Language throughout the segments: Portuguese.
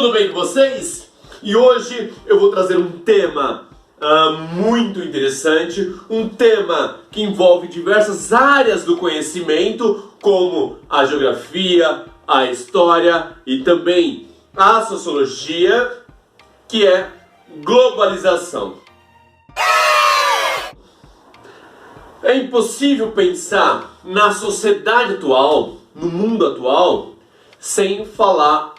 tudo bem com vocês? E hoje eu vou trazer um tema muito interessante, um tema que envolve diversas áreas do conhecimento, como a geografia, a história e também a sociologia, que é globalização. É impossível pensar na sociedade atual, no mundo atual, sem falar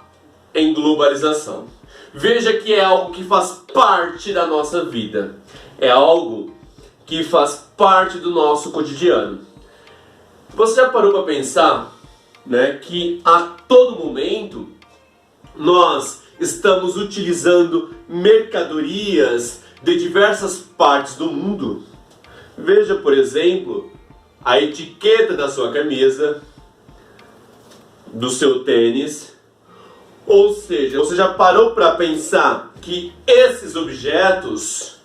em globalização. Veja que é algo que faz parte da nossa vida. É algo que faz parte do nosso cotidiano. Você já parou para pensar, que a todo momento nós estamos utilizando mercadorias de diversas partes do mundo? Veja, por exemplo, a etiqueta da sua camisa, do seu tênis. Ou seja, você já parou para pensar que esses objetos,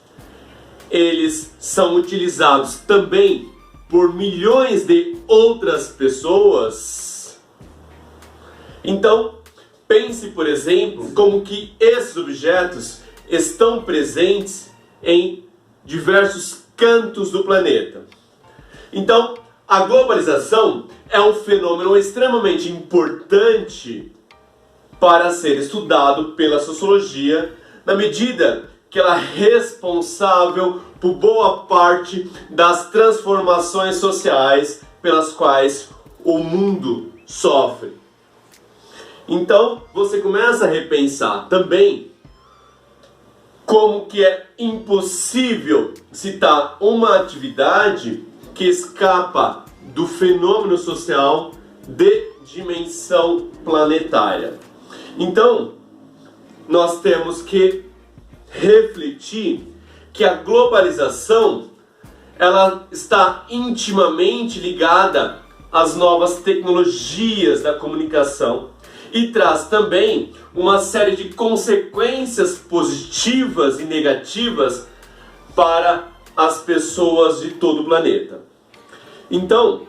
eles são utilizados também por milhões de outras pessoas? Então, pense, por exemplo, como que esses objetos estão presentes em diversos cantos do planeta. Então, a globalização é um fenômeno extremamente importante para ser estudado pela sociologia, na medida que ela é responsável por boa parte das transformações sociais pelas quais o mundo sofre. Então, você começa a repensar também como que é impossível citar uma atividade que escapa do fenômeno social de dimensão planetária. Então, nós temos que refletir que a globalização ela está intimamente ligada às novas tecnologias da comunicação e traz também uma série de consequências positivas e negativas para as pessoas de todo o planeta. Então,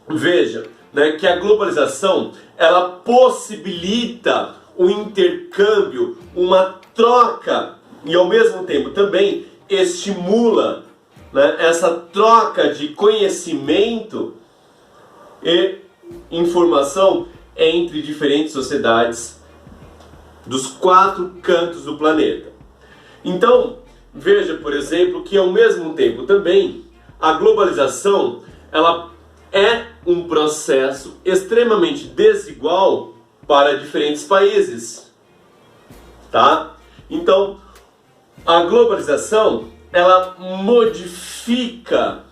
veja, que a globalização ela possibilita o intercâmbio, uma troca e ao mesmo tempo também estimula essa troca de conhecimento e informação entre diferentes sociedades dos 4 cantos do planeta. Então, veja, por exemplo, que ao mesmo tempo também a globalização ela é um processo extremamente desigual para diferentes países, tá? Então, a globalização ela modifica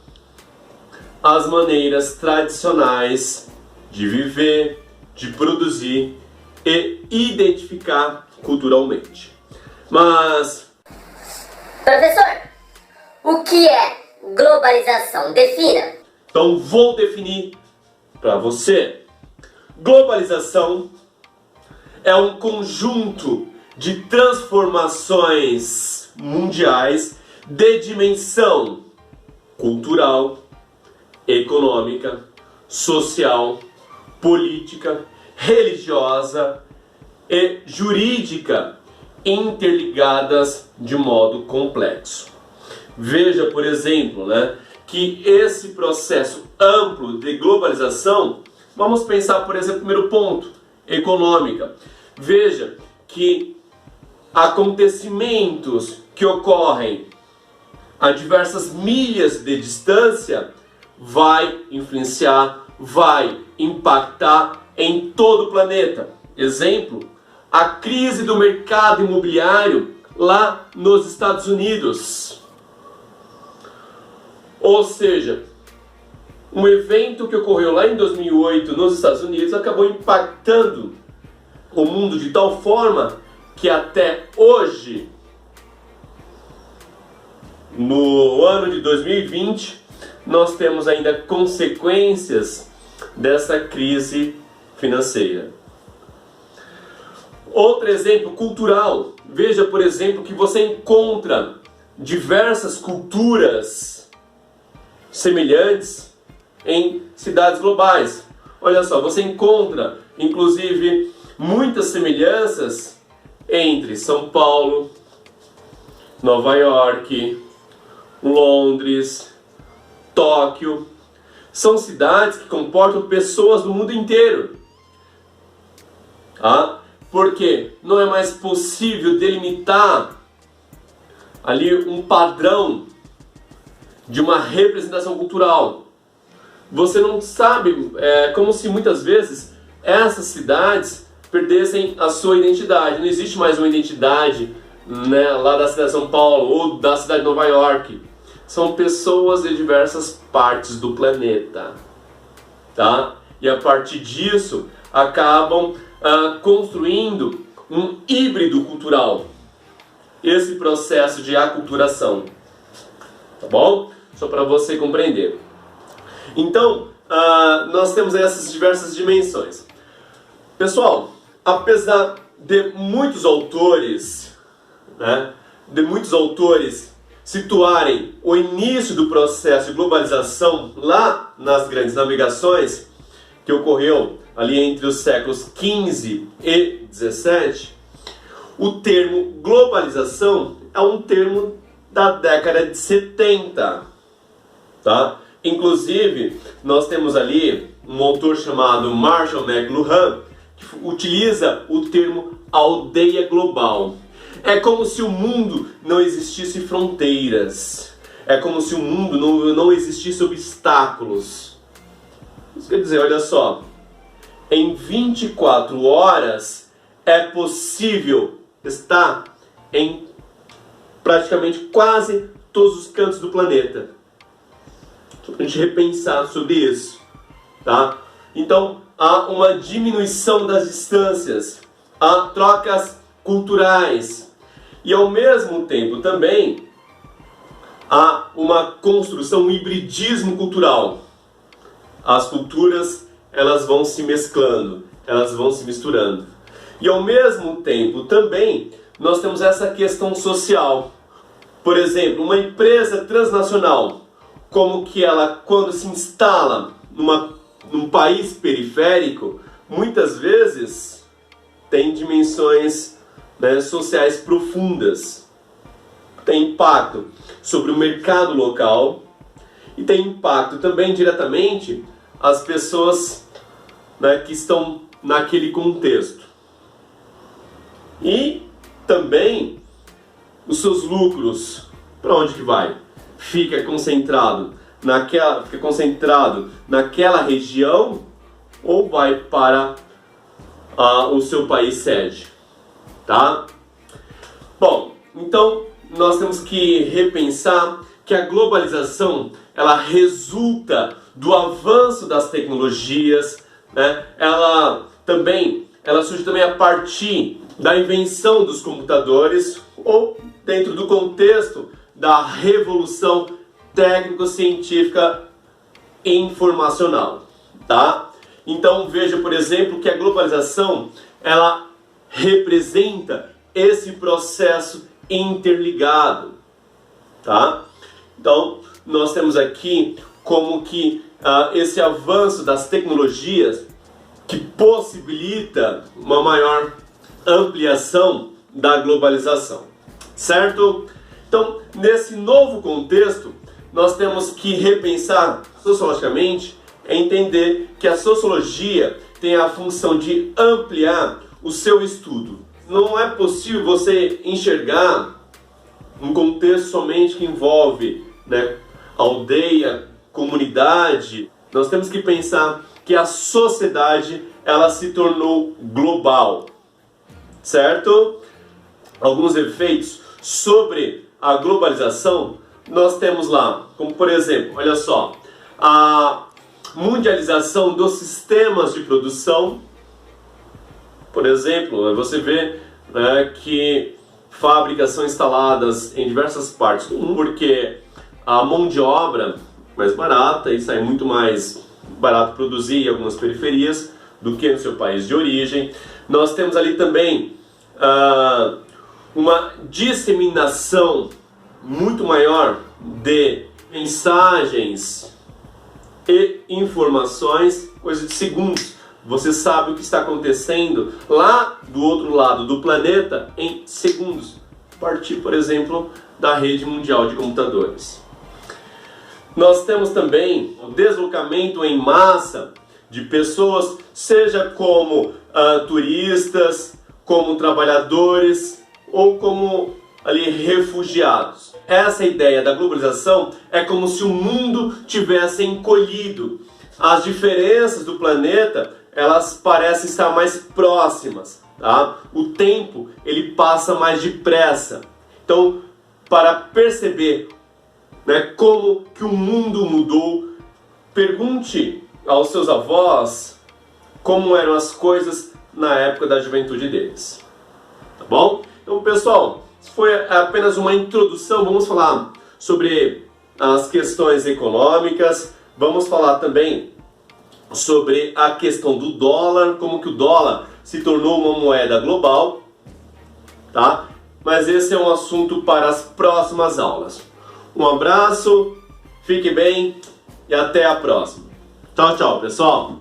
as maneiras tradicionais de viver, de produzir e identificar culturalmente. Mas, professor, o que é globalização? Defina. Então vou definir para você. Globalização é um conjunto de transformações mundiais de dimensão cultural, econômica, social, política, religiosa e jurídica interligadas de modo complexo. Veja, por exemplo, que esse processo amplo de globalização, vamos pensar, por exemplo, primeiro ponto, econômica. Veja que acontecimentos que ocorrem a diversas milhas de distância vai influenciar, vai impactar em todo o planeta. Exemplo, a crise do mercado imobiliário lá nos Estados Unidos. Ou seja, um evento que ocorreu lá em 2008 nos Estados Unidos acabou impactando o mundo de tal forma que até hoje, no ano de 2020, nós temos ainda consequências dessa crise financeira. Outro exemplo cultural. Veja, por exemplo, que você encontra diversas culturas semelhantes em cidades globais. Olha só, você encontra inclusive muitas semelhanças entre São Paulo, Nova York, Londres, Tóquio. São cidades que comportam pessoas do mundo inteiro. Porque não é mais possível delimitar ali um padrão de uma representação cultural. Você não sabe, é como se muitas vezes essas cidades perdessem a sua identidade. Não existe mais uma identidade, né, lá da cidade de São Paulo ou da cidade de Nova York. São pessoas de diversas partes do planeta, tá? E a partir disso acabam construindo um híbrido cultural. Esse processo de aculturação, tá bom? Só para você compreender. Então, nós temos essas diversas dimensões. Pessoal, apesar de muitos autores, situarem o início do processo de globalização lá nas grandes navegações, que ocorreu ali entre os séculos XV e XVII, o termo globalização é um termo da década de 70, tá? Inclusive, nós temos ali um autor chamado Marshall McLuhan, que utiliza o termo aldeia global. É como se o mundo não existisse fronteiras. É como se o mundo não existisse obstáculos. Isso quer dizer, olha só, em 24 horas é possível estar em praticamente quase todos os cantos do planeta. Só para a gente repensar sobre isso, tá? Então, há uma diminuição das distâncias, há trocas culturais e, ao mesmo tempo, também há uma construção, um hibridismo cultural. As culturas, elas vão se mesclando, elas vão se misturando. E, ao mesmo tempo, também, nós temos essa questão social. Por exemplo, uma empresa transnacional, como que ela, quando se instala num país periférico, muitas vezes tem dimensões, né, sociais profundas. Tem impacto sobre o mercado local e tem impacto também diretamente as pessoas, né, que estão naquele contexto. E também os seus lucros, para onde que vai? Fica concentrado naquela região ou vai para o seu país sede, tá? Bom, então nós temos que repensar que a globalização, ela resulta do avanço das tecnologias, né? Ela surge também a partir da invenção dos computadores ou dentro do contexto da revolução técnico-científica e informacional, tá? Então veja, por exemplo, que a globalização, ela representa esse processo interligado, tá? Então nós temos aqui como que esse avanço das tecnologias que possibilita uma maior ampliação da globalização, certo? Então, nesse novo contexto, nós temos que repensar sociologicamente, entender que a sociologia tem a função de ampliar o seu estudo. Não é possível você enxergar um contexto somente que envolve, né, aldeia, comunidade. Nós temos que pensar que a sociedade, ela se tornou global, certo? Alguns efeitos sobre a globalização nós temos lá, como por exemplo, olha só, a mundialização dos sistemas de produção. Por exemplo, você vê, né, que fábricas são instaladas em diversas partes do mundo porque a mão de obra é mais barata e sai muito mais barato produzir em algumas periferias do que no seu país de origem. Nós temos ali também uma disseminação muito maior de mensagens e informações, coisa de segundos. você sabe o que está acontecendo lá do outro lado do planeta em segundos. A partir, por exemplo, da rede mundial de computadores. Nós temos também o deslocamento em massa de pessoas, seja como turistas, como trabalhadores ou como ali refugiados. Essa ideia da globalização é como se o mundo tivesse encolhido. As diferenças do planeta, elas parecem estar mais próximas, tá? O tempo, ele passa mais depressa. Então, para perceber, né, como que o mundo mudou, pergunte aos seus avós como eram as coisas na época da juventude deles. Tá bom? Então, pessoal, isso foi apenas uma introdução. Vamos falar sobre as questões econômicas. Vamos falar também sobre a questão do dólar, como que o dólar se tornou uma moeda global, tá? Mas esse é um assunto para as próximas aulas. Um abraço, fique bem e até a próxima. Tchau, tchau, pessoal!